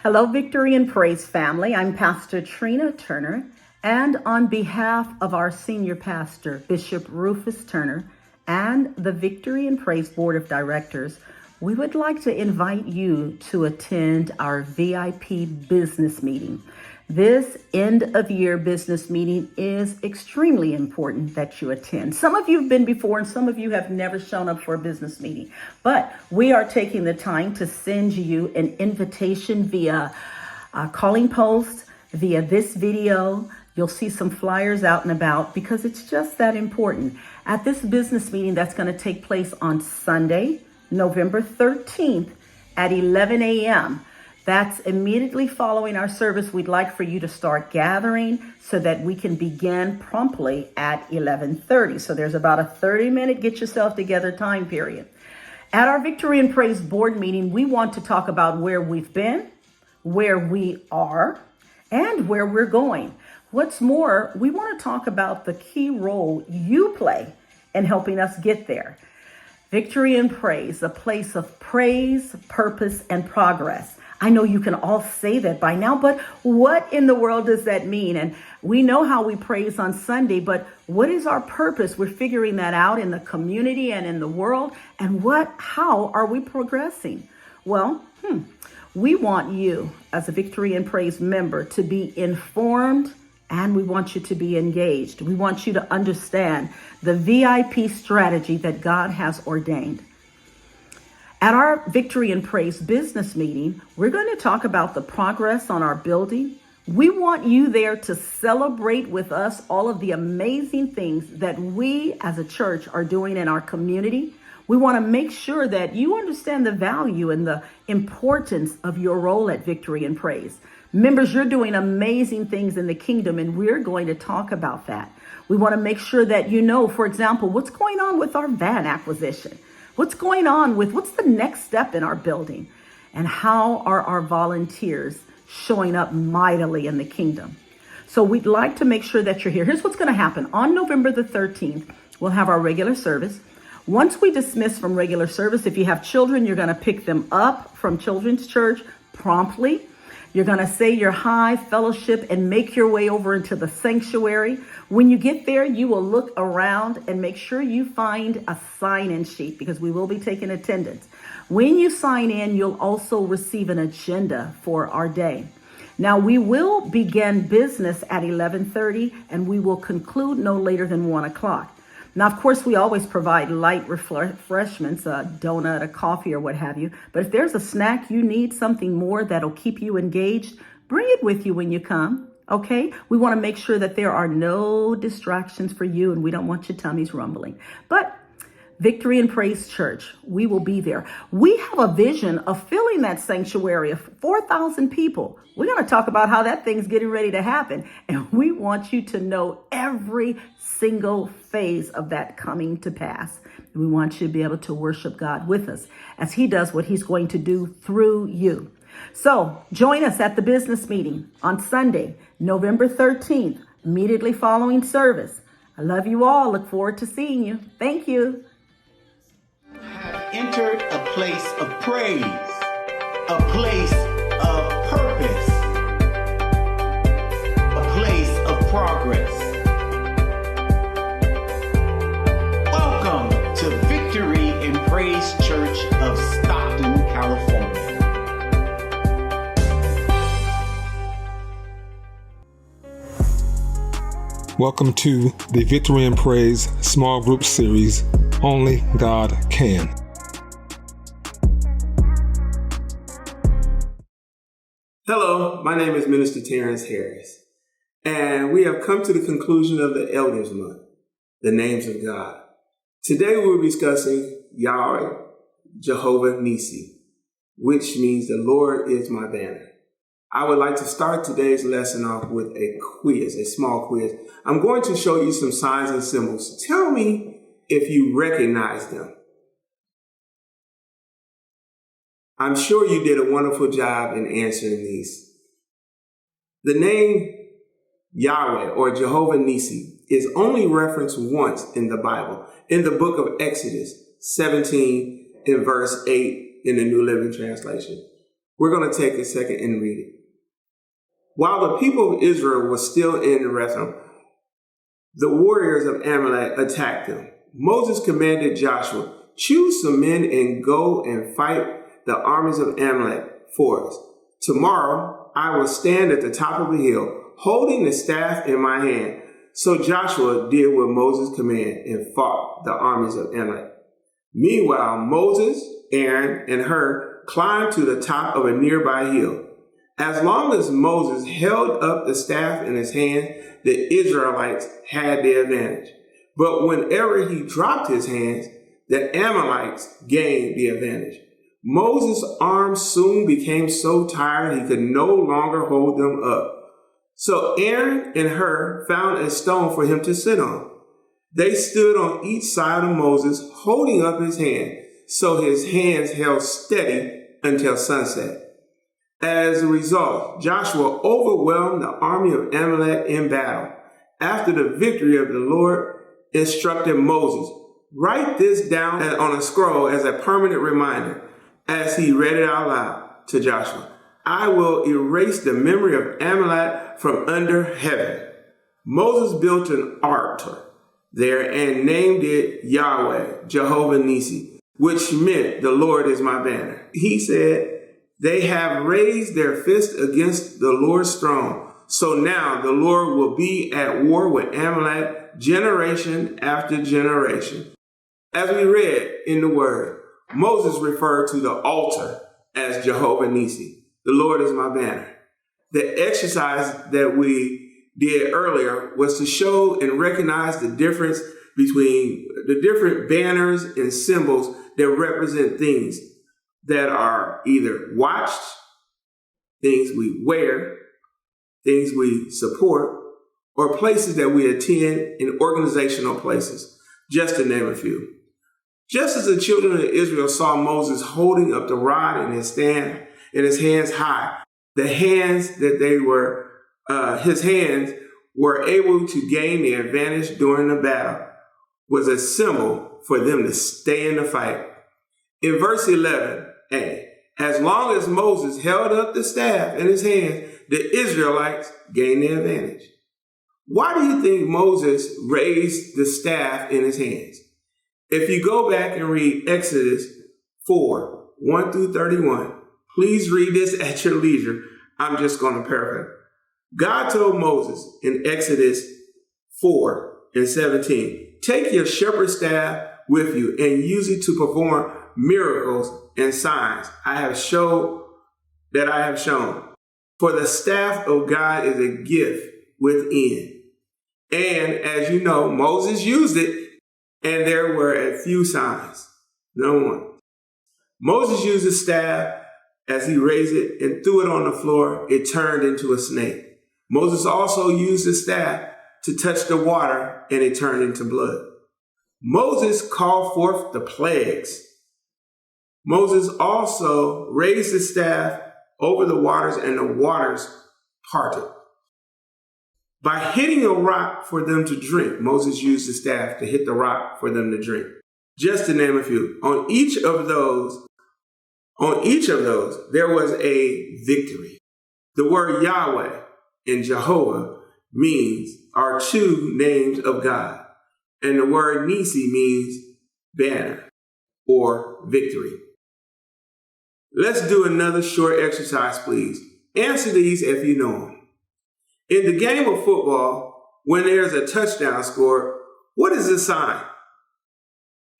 Hello, Victory and Praise family. I'm Pastor Trina Turner, and on behalf of our senior pastor, Bishop Rufus Turner, and the Victory and Praise Board of Directors, we would like to invite you to attend our VIP business meeting. This end of year business meeting is extremely important that you attend. Some of you have been before and some of you have never shown up for a business meeting, but we are taking the time to send you an invitation via calling post, via this video. You'll see some flyers out and about because it's just that important. At this business meeting that's going to take place on Sunday, November 13th at 11 a.m., that's immediately following our service. We'd like for you to start gathering so that we can begin promptly at 11:30. So there's about a 30-minute get yourself together time period. At our Victory and Praise board meeting, we want to talk about where we've been, where we are, and where we're going. What's more, we want to talk about the key role you play in helping us get there. Victory and Praise, a place of praise, purpose, and progress. I know you can all say that by now, but what in the world does that mean? And we know how we praise on Sunday, but what is our purpose? We're figuring that out in the community and in the world. And how are we progressing? Well, we want you as a Victory and Praise member to be informed, and we want you to be engaged. We want you to understand the VIP strategy that God has ordained. At our Victory and Praise business meeting, we're going to talk about the progress on our building. We want you there to celebrate with us all of the amazing things that we as a church are doing in our community. We want to make sure that you understand the value and the importance of your role at Victory and Praise. Members, you're doing amazing things in the kingdom, and we're going to talk about that. We want to make sure that you know, for example, what's going on with our van acquisition. What's going on what's the next step in our building? And how are our volunteers showing up mightily in the kingdom? So we'd like to make sure that you're here. Here's what's going to happen. On November the 13th, we'll have our regular service. Once we dismiss from regular service, if you have children, you're going to pick them up from Children's Church promptly. You're going to say your high fellowship and make your way over into the sanctuary. When you get there, you will look around and make sure you find a sign-in sheet because we will be taking attendance. When you sign in, you'll also receive an agenda for our day. Now, we will begin business at 11:30 and we will conclude no later than 1 o'clock. Now, of course, we always provide light refreshments, a donut, a coffee, or what have you. But if there's a snack you need, something more that'll keep you engaged, bring it with you when you come, okay? We want to make sure that there are no distractions for you, and we don't want your tummies rumbling. But Victory and Praise Church, we will be there. We have a vision of filling that sanctuary of 4,000 people. We're going to talk about how that thing's getting ready to happen. And we want you to know every single phase of that coming to pass. We want you to be able to worship God with us as he does what he's going to do through you. So join us at the business meeting on Sunday, November 13th, immediately following service. I love you all. Look forward to seeing you. Thank you. Entered a place of praise, a place of purpose, a place of progress. Welcome to Victory and Praise Church of Stockton, California. Welcome to the Victory and Praise small group series, Only God Can. Hello, my name is Minister Terence Harris, and we have come to the conclusion of the Elders Month, the names of God. Today we're discussing Yahweh, Jehova Nisi, which means the Lord is my banner. I would like to start today's lesson off with a quiz, a small quiz. I'm going to show you some signs and symbols. Tell me if you recognize them. I'm sure you did a wonderful job in answering these. The name Yahweh or Jehova Nisi is only referenced once in the Bible, in the book of Exodus 17 in verse 8 in the New Living Translation. We're going to take a second and read it. While the people of Israel were still in Rephidim, the warriors of Amalek attacked them. Moses commanded Joshua, "Choose some men and go and fight the armies of Amalek for us. Tomorrow I will stand at the top of a hill, holding the staff in my hand." So Joshua did what Moses commanded and fought the armies of Amalek. Meanwhile, Moses, Aaron, and Hur climbed to the top of a nearby hill. As long as Moses held up the staff in his hand, the Israelites had the advantage. But whenever he dropped his hands, the Amalekites gained the advantage. Moses' arms soon became so tired he could no longer hold them up. So Aaron and Hur found a stone for him to sit on. They stood on each side of Moses, holding up his hand, so his hands held steady until sunset. As a result, Joshua overwhelmed the army of Amalek in battle. After the victory of the Lord instructed Moses, "Write this down on a scroll as a permanent reminder," as he read it out loud to Joshua. "I will erase the memory of Amalek from under heaven." Moses built an altar there and named it Yahweh, Jehova Nissi, which meant the Lord is my banner. He said, "They have raised their fist against the Lord's throne. So now the Lord will be at war with Amalek generation after generation." As we read in the word, Moses referred to the altar as Jehova Nissi. The Lord is my banner. The exercise that we did earlier was to show and recognize the difference between the different banners and symbols that represent things that are either watched, things we wear, things we support, or places that we attend in organizational places, just to name a few. Just as the children of Israel saw Moses holding up the rod in his hands high, the hands that his hands were able to gain the advantage during the battle, was a symbol for them to stay in the fight. In verse 11a, as long as Moses held up the staff in his hand, the Israelites gained the advantage. Why do you think Moses raised the staff in his hands? If you go back and read Exodus 4, 1 through 31, please read this at your leisure. I'm just going to paraphrase. God told Moses in Exodus 4 and 17, "Take your shepherd's staff with you and use it to perform miracles and signs I have shown. For the staff of God is a gift within." And as you know, Moses used it, and there were a few signs. Number one, Moses used the staff as he raised it and threw it on the floor. It turned into a snake. Moses also used the staff to touch the water, and it turned into blood. Moses called forth the plagues. Moses also raised the staff over the waters, and the waters parted. By hitting a rock for them to drink, Moses used the staff to hit the rock for them to drink. Just to name a few. On each of those, there was a victory. The word Yahweh and Jehovah are two names of God. And the word Nisi means banner or victory. Let's do another short exercise, please. Answer these if you know them. In the game of football, when there's a touchdown scored, what is the sign?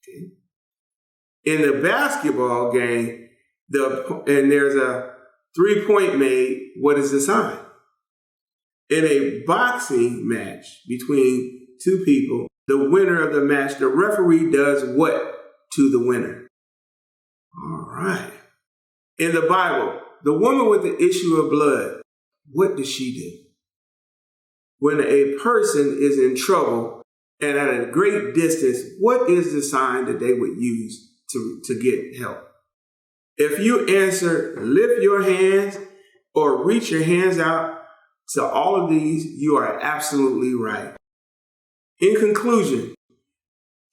Okay. In the basketball game, and there's a 3-point made, what is the sign? In a boxing match between two people, the winner of the match, the referee does what to the winner? All right. In the Bible, the woman with the issue of blood, what does she do? When a person is in trouble and at a great distance, what is the sign that they would use to get help? If you answer, lift your hands or reach your hands out to all of these, you are absolutely right. In conclusion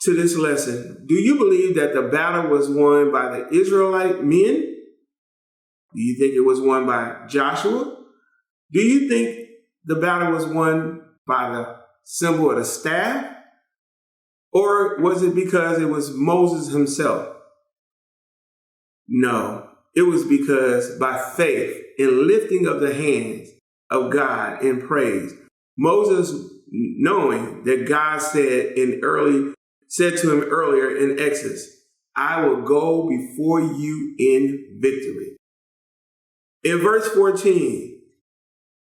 to this lesson, do you believe that the battle was won by the Israelite men Do you think it was won by Joshua? Do you think the battle was won by the symbol of the staff? Or was it because it was Moses himself? No, it was because by faith in lifting of the hands of God in praise, Moses, knowing that God said to him earlier in Exodus, I will go before you in victory. In verse 14,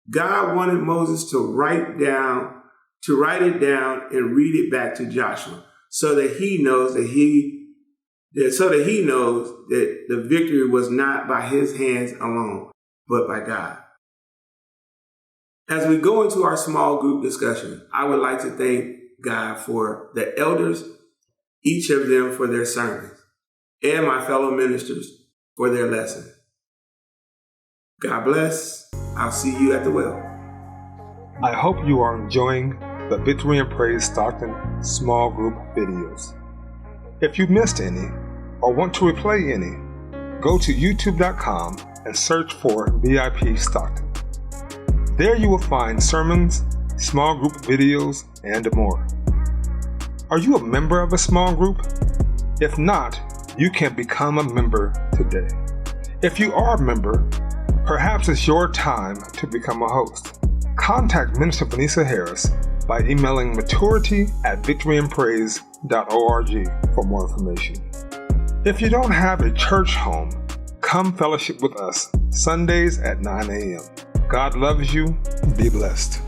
God wanted Moses to write it down and read it back to Joshua so that he knows that the victory was not by his hands alone, but by God. As we go into our small group discussion, I would like to thank God for the elders, each of them for their sermons, and my fellow ministers for their lessons. God bless. I'll see you at the well. I hope you are enjoying the Victory and Praise Stockton small group videos. If you missed any or want to replay any, go to youtube.com and search for VIP Stockton. There you will find sermons, small group videos, and more. Are you a member of a small group? If not, you can become a member today. If you are a member, perhaps it's your time to become a host. Contact Minister Vanessa Harris by emailing maturity@victoryandpraise.org for more information. If you don't have a church home, come fellowship with us Sundays at 9 a.m. God loves you. Be blessed.